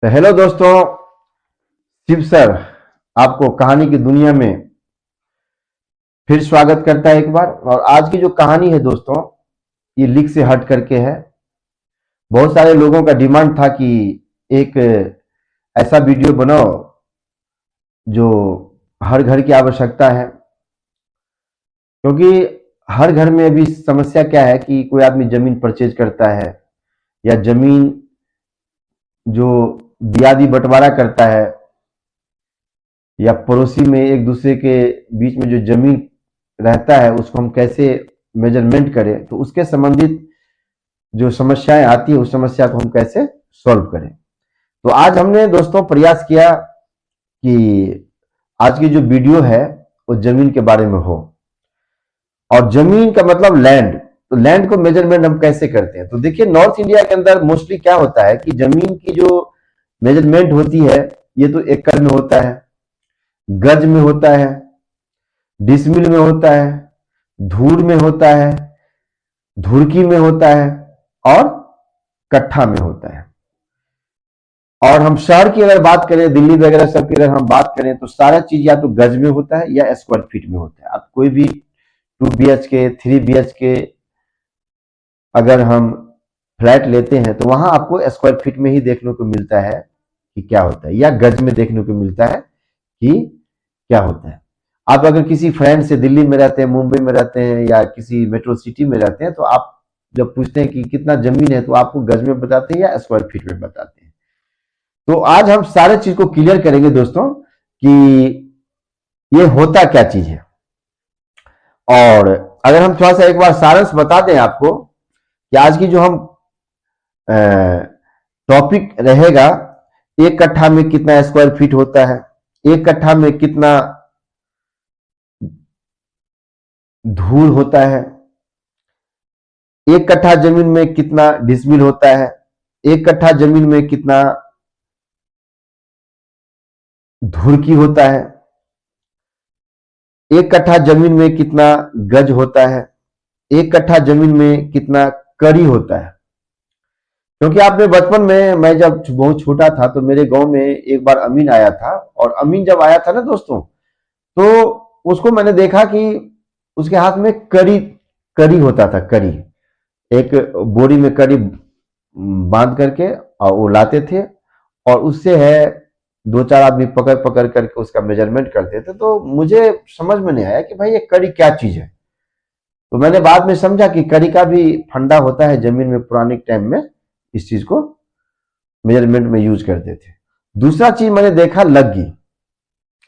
तो हेलो दोस्तों, शिव सर आपको कहानी की दुनिया में फिर स्वागत करता है एक बार। और आज की जो कहानी है दोस्तों, ये लीक से हट करके है। बहुत सारे लोगों का डिमांड था कि एक ऐसा वीडियो बनाओ जो हर घर की आवश्यकता है, क्योंकि हर घर में अभी समस्या क्या है कि कोई आदमी जमीन परचेज करता है या जमीन जो दियादी बंटवारा करता है, या पड़ोसी में एक दूसरे के बीच में जो जमीन रहता है उसको हम कैसे मेजरमेंट करें, तो उसके संबंधित जो समस्याएं आती है उस समस्या को हम कैसे सॉल्व करें। तो आज हमने दोस्तों प्रयास किया कि आज की जो वीडियो है वो जमीन के बारे में हो। और जमीन का मतलब लैंड, तो लैंड को मेजरमेंट हम कैसे करते हैं। तो देखिए, नॉर्थ इंडिया के अंदर मोस्टली क्या होता है कि जमीन की जो मेजरमेंट होती है ये तो एकड़ में होता है, गज में होता है, डिसमिल में होता है, धूर में होता है, धुरकी में होता है और कट्ठा में होता है। और हम शहर की अगर बात करें, दिल्ली वगैरह सब की अगर हम बात करें, तो सारा चीज या तो गज में होता है या स्क्वायर फीट में होता है। आप कोई भी 2 BHK 3 BHK अगर हम फ्लैट लेते हैं तो वहां आपको स्क्वायर फीट में ही देखने को मिलता है कि क्या होता है, या गज में देखने को मिलता है कि क्या होता है। आप अगर किसी फ्रेंड से दिल्ली में रहते हैं, मुंबई में रहते हैं या किसी मेट्रो सिटी में रहते हैं, तो आप जब पूछते हैं कि कितना जमीन है तो आपको गज में बताते हैं या स्क्वायर फीट में बताते हैं। तो आज हम सारे चीज को क्लियर करेंगे दोस्तों कि ये होता क्या चीज है। और अगर हम थोड़ा सा एक बार सारांश बता दें आपको कि आज की जो हम टॉपिक रहेगा, एक कट्ठा में कितना स्क्वायर फीट होता है, एक कट्ठा में कितना धूल होता है, एक कट्ठा जमीन में कितना डिसमिल होता है, एक कट्ठा जमीन में कितना धुरकी होता है, एक कट्ठा जमीन में कितना गज होता है, एक कट्ठा जमीन में कितना कड़ी होता है। क्योंकि आपने बचपन में, मैं जब बहुत छोटा था तो मेरे गांव में एक बार अमीन आया था, और अमीन जब आया था ना दोस्तों, तो उसको मैंने देखा कि उसके हाथ में कड़ी कड़ी होता था। कड़ी एक बोरी में कड़ी बांध करके और वो लाते थे, और उससे है 2-4 आदमी पकड़ पकड़ करके उसका मेजरमेंट करते थे। तो मुझे समझ में नहीं आया कि भाई ये कड़ी क्या चीज है। तो मैंने बाद में समझा कि कड़ी का भी फंडा होता है जमीन में, पुराने टाइम में इस चीज को मेजरमेंट में यूज करते थे। दूसरा चीज मैंने देखा, लग्गी।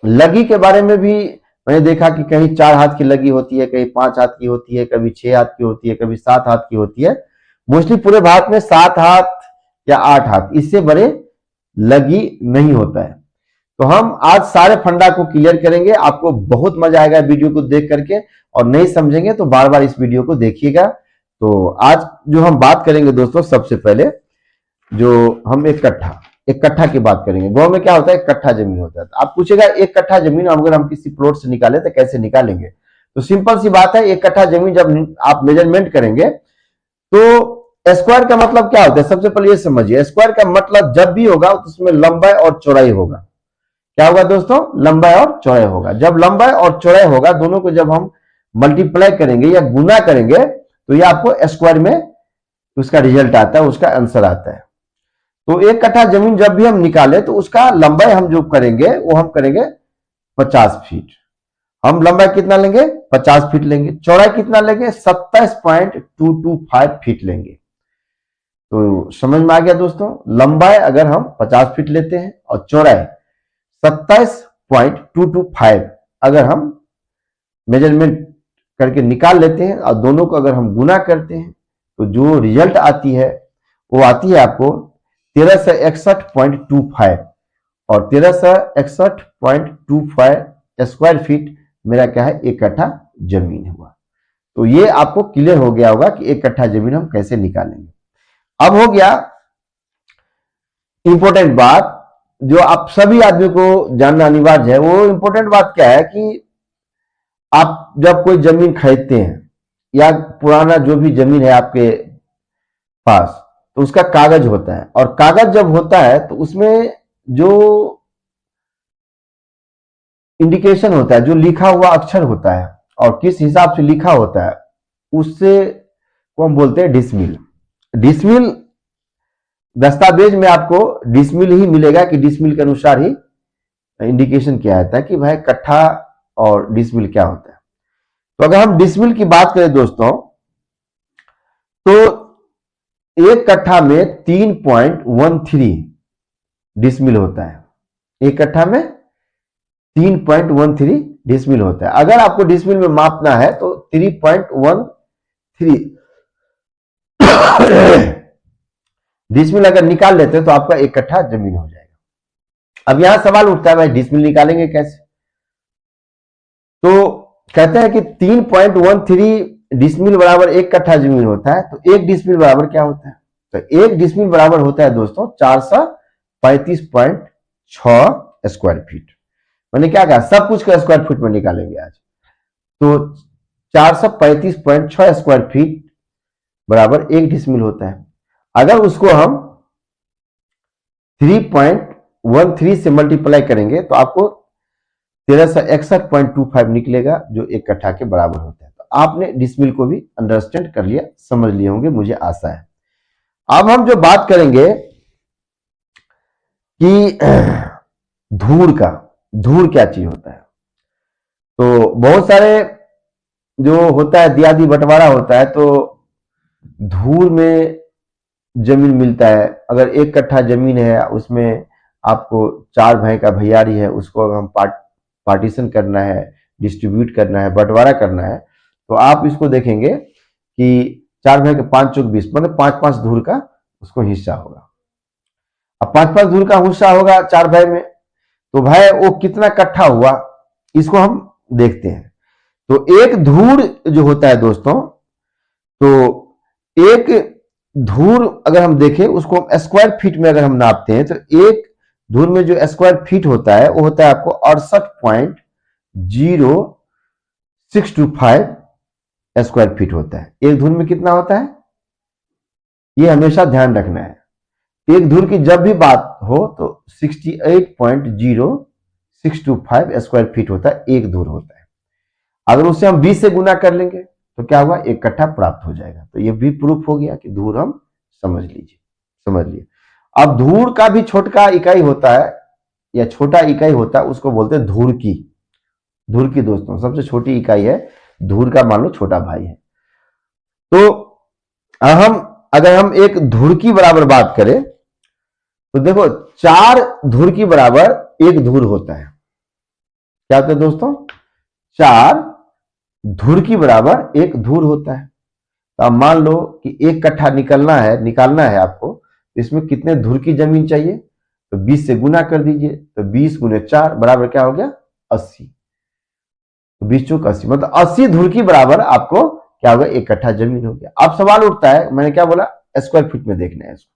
लग्गी के बारे में भी मैंने देखा कि कहीं 4 हाथ की लगी होती है, कहीं 5 हाथ की होती है, कभी 6 हाथ की होती है, कभी 7 हाथ की होती है। मोस्टली पूरे भारत में 7 हाथ या 8 हाथ, इससे बड़े लगी नहीं होता है। तो हम आज सारे फंडा को क्लियर करेंगे। आपको बहुत मजा आएगा वीडियो को देख करके, और नहीं समझेंगे तो बार बार इस वीडियो को देखिएगा। तो आज जो हम बात करेंगे दोस्तों, सबसे पहले जो हम एक कट्ठा की बात करेंगे। गांव में क्या होता है, एक कट्ठा जमीन होता है। आप पूछेगा एक कट्ठा जमीन अगर हम किसी प्लॉट से निकाले तो कैसे निकालेंगे। तो सिंपल सी बात है, एक कट्ठा जमीन जब आप मेजरमेंट करेंगे तो स्क्वायर का मतलब क्या होता है, सबसे पहले ये समझिए। स्क्वायर का मतलब जब भी होगा तो उसमें लंबाई और चौड़ाई होगा। क्या होगा दोस्तों, लंबाई और चौड़ाई होगा। जब लंबाई और चौड़ाई होगा, दोनों को जब हम मल्टीप्लाई करेंगे या गुना करेंगे, तो ये आपको स्क्वायर में उसका रिजल्ट आता है, उसका आंसर आता है। तो एक कट्ठा जमीन जब भी हम निकाले तो उसका लंबाई हम जो करेंगे वो हम करेंगे 50 फीट। हम लंबाई कितना लेंगे, 50 फीट लेंगे। चौड़ाई कितना लेंगे, 27.225 फीट लेंगे। तो समझ में आ गया दोस्तों, लंबाई अगर हम 50 फीट लेते हैं और चौड़ाई 27.225 अगर हम मेजरमेंट करके निकाल लेते हैं, और दोनों को अगर हम गुना करते हैं, तो जो रिजल्ट आती है वो आती है आपको 1361.25। और 1361.25 स्क्वायर फीट मेरा क्या है, एक कट्ठा जमीन हुआ। तो ये आपको क्लियर हो गया होगा कि एक कट्ठा जमीन हम कैसे निकालेंगे। अब हो गया इंपॉर्टेंट बात, जो आप सभी आदमी को जानना अनिवार्य है। वो इंपॉर्टेंट बात क्या है कि आप जब कोई जमीन खरीदते हैं, या पुराना जो भी जमीन है आपके पास, तो उसका कागज होता है, और कागज जब होता है तो उसमें जो इंडिकेशन होता है, जो लिखा हुआ अक्षर होता है और किस हिसाब से लिखा होता है, उससे को हम बोलते हैं डिसमिल। डिसमिल दस्तावेज में आपको डिसमिल ही मिलेगा कि डिसमिल के अनुसार ही इंडिकेशन किया जाता है कि भाई कट्ठा और डिसमिल क्या होता है। तो अगर हम डिसमिल की बात करें दोस्तों, तो एक कट्ठा में 3.13 डिसमिल होता है। एक कट्ठा में 3.13 डिसमिल होता है। अगर आपको डिसमिल में मापना है तो 3.13 डिसमिल अगर निकाल लेते हैं तो आपका एक कट्ठा जमीन हो जाएगा। अब यहां सवाल उठता है भाई डिसमिल निकालेंगे कैसे? तो कहते हैं कि 3.13 डिसमिल बराबर एक कट्ठा जमीन होता है। तो एक डिसमिल बराबर क्या होता है? तो एक डिसमिल बराबर होता है दोस्तों 435.6 स्क्वायर फीट। मैंने क्या कहा, सब कुछ का स्क्वायर फीट में निकालेंगे आज। तो 435.6 स्क्वायर फीट बराबर एक डिसमिल होता है। अगर उसको हम 3.13 से मल्टीप्लाई करेंगे तो आपको 1361.25 निकलेगा, जो एक कट्ठा के बराबर होता है। तो आपने डिसमिल को भी अंडरस्टैंड कर लिया, समझ लिए होंगे, मुझे आशा है। अब हम जो बात करेंगे कि धूर क्या चीज होता है। तो बहुत सारे जो होता है दियादी बंटवारा होता है, तो धूर में जमीन मिलता है। अगर एक कट्ठा जमीन है, उसमें आपको 4 भाई का भैयारी है, उसको अगर हम पार्टीशन करना है, डिस्ट्रीब्यूट करना है, बंटवारा करना है, तो आप इसको देखेंगे कि 4 भाई के 5 चौक 20, मतलब 5-5 धूर का उसको हिस्सा होगा। अब 5-5 धूर का हिस्सा होगा 4 भाई में, तो भाई वो कितना कट्ठा हुआ, इसको हम देखते हैं। तो एक धूर जो होता है दोस्तों, तो एक धूर अगर हम देखें उसको हम स्क्वायर फीट में अगर हम नापते हैं, तो एक धूर में जो स्क्वायर फीट होता है वो होता है आपको 68.0625 स्क्वायर फीट होता है। एक धूर में कितना होता है, ये हमेशा ध्यान रखना है। एक धूर की जब भी बात हो तो 68.0625 स्क्वायर फीट होता है, एक धूर होता है। अगर उसे हम 20 से गुना कर लेंगे तो क्या हुआ, एक कट्ठा प्राप्त हो जाएगा। तो ये भी प्रूफ हो गया कि धूर हम समझ लिए। अब धूर का भी छोटा इकाई होता है या छोटा इकाई होता है, उसको बोलते हैं धूर की दोस्तों सबसे छोटी इकाई है धूर का, मान लो छोटा भाई है। तो अगर हम एक धूर की बराबर बात करें तो देखो 4 धूर की बराबर एक धूर होता है। क्या होता है दोस्तों, 4 धूर की बराबर एक धूर होता है। तो अब मान लो कि एक कट्ठा निकालना है आपको, इसमें कितने धूर की जमीन चाहिए, तो 20 से गुना कर दीजिए। तो 20 गुने 4 बराबर क्या हो गया, 80। तो 20 चौक 80, मतलब 80 धूर की बराबर आपको क्या होगा, एक कट्ठा जमीन हो गया। अब सवाल उठता है, मैंने क्या बोला, स्क्वायर फीट में देखना है इसको।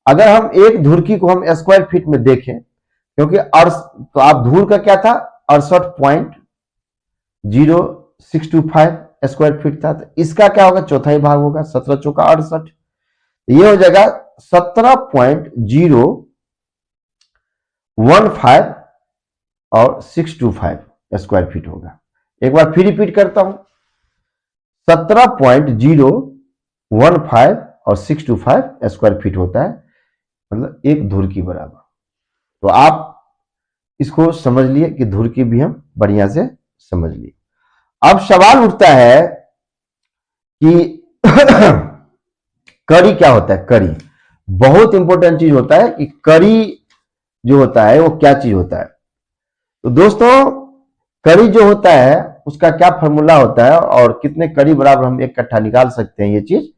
अगर हम एक धुरकी को हम स्क्वायर फीट में देखें, क्योंकि तो आप धूर का क्या था, 68.0625 स्क्वायर फीट था, तो इसका क्या होगा, चौथाई भाग होगा, 17 चौका 68। ये हो जाएगा 17.015 और 625 स्क्वायर फीट होगा। एक बार फिर रिपीट करता हूं, 17.015 और 625 स्क्वायर फीट होता है, मतलब एक धूर की बराबर। तो आप इसको समझ लिए कि धूर की भी हम बढ़िया से समझ लिए। अब सवाल उठता है कि कड़ी क्या होता है। कड़ी बहुत इंपॉर्टेंट चीज होता है कि कड़ी जो होता है वो क्या चीज होता है। तो दोस्तों कड़ी जो होता है उसका क्या फॉर्मूला होता है और कितने कड़ी बराबर हम एक कट्ठा निकाल सकते हैं, ये चीज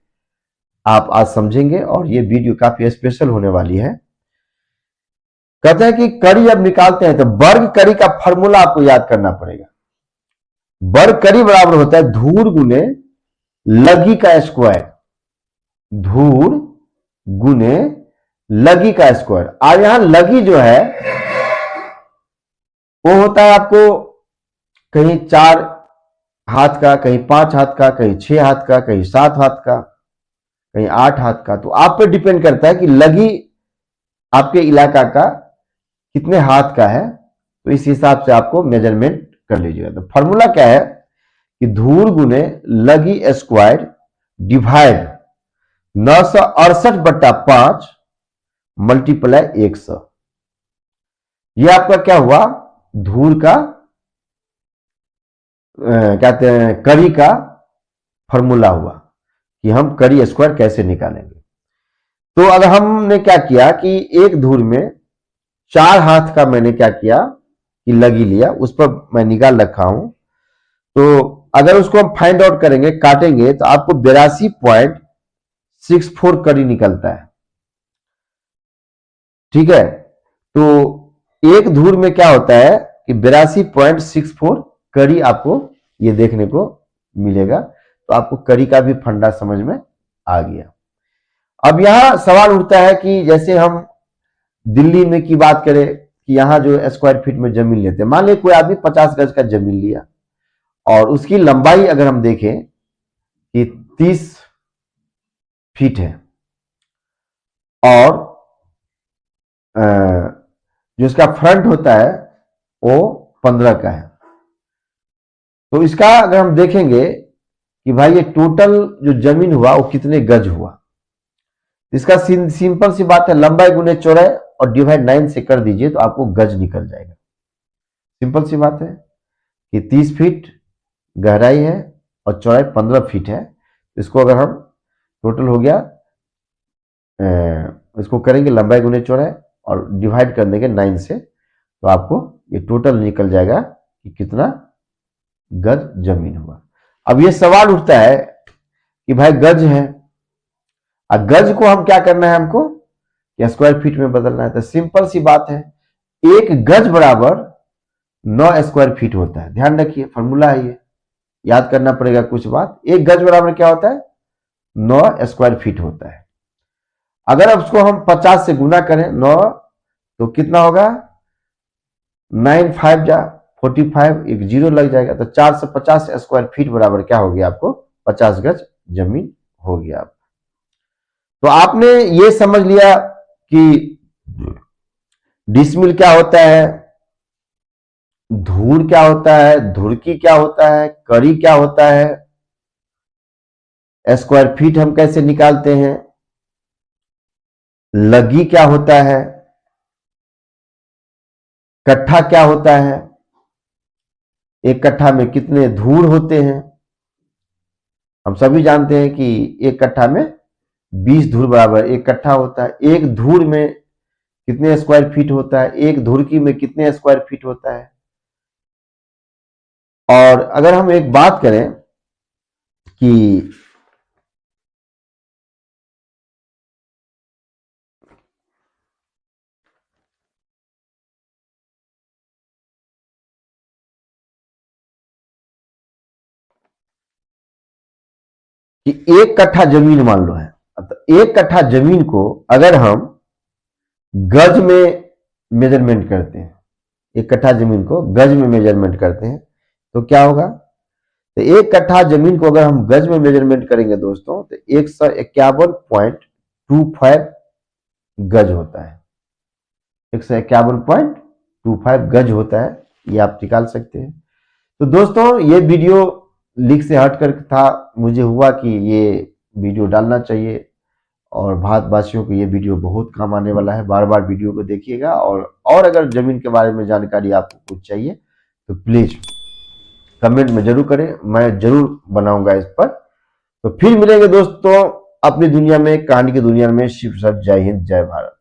आप आज समझेंगे और ये वीडियो काफी स्पेशल होने वाली है। कहते हैं कि कड़ी अब निकालते हैं तो वर्ग कड़ी का फॉर्मूला आपको याद करना पड़ेगा। वर्ग कड़ी बराबर होता है धूर गुने लगी का स्क्वायर, धूर गुने लगी का स्क्वायर। और यहां लगी जो है वो होता है आपको कहीं 4 हाथ का, कहीं 5 हाथ का, कहीं 6 हाथ का, कहीं 7 हाथ का, कहीं 8 हाथ का, तो आप पे डिपेंड करता है कि लगी आपके इलाका का कितने हाथ का है, तो इस हिसाब से आपको मेजरमेंट कर लीजिएगा। तो फॉर्मूला क्या है कि धूर गुने लगी स्क्वायर डिवाइड 968/5 मल्टीप्लाई 100। यह आपका क्या हुआ, धूर का कहते हैं कड़ी का फॉर्मूला हुआ कि हम कड़ी स्क्वायर कैसे निकालेंगे। तो अगर हमने क्या किया कि एक धूर में 4 हाथ का मैंने क्या किया कि लगी लिया, उस पर मैं निकाल रखा हूं। तो अगर उसको हम फाइंड आउट करेंगे, काटेंगे, तो आपको 82.64 कड़ी निकलता है। ठीक है, तो एक धूर में क्या होता है कि 82.64 कड़ी आपको ये देखने को मिलेगा। तो आपको कड़ी का भी फंडा समझ में आ गया। अब यहां सवाल उठता है कि जैसे हम दिल्ली में की बात करें कि यहां जो स्क्वायर फीट में जमीन लेते हैं, मान लीजिए कोई आदमी 50 गज का जमीन लिया और उसकी लंबाई अगर हम देखें कि 30 फीट है और जो इसका फ्रंट होता है वो 15 का है, तो इसका अगर हम देखेंगे कि भाई ये टोटल जो जमीन हुआ वो कितने गज हुआ, इसका सिंपल सी बात है, लंबाई गुने चौड़ाई और डिवाइड 9 से कर दीजिए तो आपको गज निकल जाएगा। सिंपल सी बात है कि 30 फीट गहराई है और चौड़ाई 15 फीट है। इसको अगर हम टोटल हो गया, इसको करेंगे लंबाई गुने चौड़ाई और डिवाइड कर देंगे 9 से, तो आपको ये टोटल निकल जाएगा कि कितना गज जमीन हुआ। अब ये सवाल उठता है कि भाई गज है, अब गज को हम क्या करना है, हमको या स्क्वायर फीट में बदलना है। तो सिंपल सी बात है, एक गज बराबर 9 स्क्वायर फीट होता है। ध्यान रखिए, फॉर्मूला है ये, याद करना पड़ेगा कुछ बात। एक गज बराबर क्या होता है, 9 स्क्वायर फीट होता है। अगर अब उसको हम 50 से गुना करें 9, तो कितना होगा, 9 5 जा 45, एक जीरो लग जाएगा, तो 450 स्क्वायर फीट बराबर क्या हो गया, आपको 50 गज जमीन हो गया। तो आपने ये समझ लिया कि डिसमिल क्या होता है, धूर क्या होता है, धुरकी क्या होता है, कड़ी क्या होता है, स्क्वायर फीट हम कैसे निकालते हैं, लगी क्या होता है, कट्ठा क्या होता है, एक कट्ठा में कितने धूर होते हैं। हम सभी जानते हैं कि एक कट्ठा में 20 धूर बराबर एक कट्ठा होता है। एक धूर में कितने स्क्वायर फीट होता है, एक धुरकी में कितने स्क्वायर फीट होता है। और अगर हम एक बात करें कि एक कट्ठा जमीन मान लो है, तो एक कट्ठा जमीन को अगर हम गज में मेजरमेंट करते हैं, एक कट्ठा जमीन को गज में मेजरमेंट करते हैं, तो क्या होगा, तो एक कट्ठा जमीन को अगर हम गज में मेजरमेंट करेंगे दोस्तों, तो 151.25 गज होता है। 151.25 गज होता है, ये आप निकाल सकते हैं। तो दोस्तों ये वीडियो लीक से हटकर था, मुझे हुआ कि ये वीडियो डालना चाहिए और भारतवासियों को ये वीडियो बहुत काम आने वाला है। बार बार वीडियो को देखिएगा और अगर जमीन के बारे में जानकारी आपको कुछ चाहिए तो प्लीज कमेंट में जरूर करें, मैं जरूर बनाऊंगा इस पर। तो फिर मिलेंगे दोस्तों अपनी दुनिया में, कहानी की दुनिया में। शिव सर, जय हिंद, जय भारत।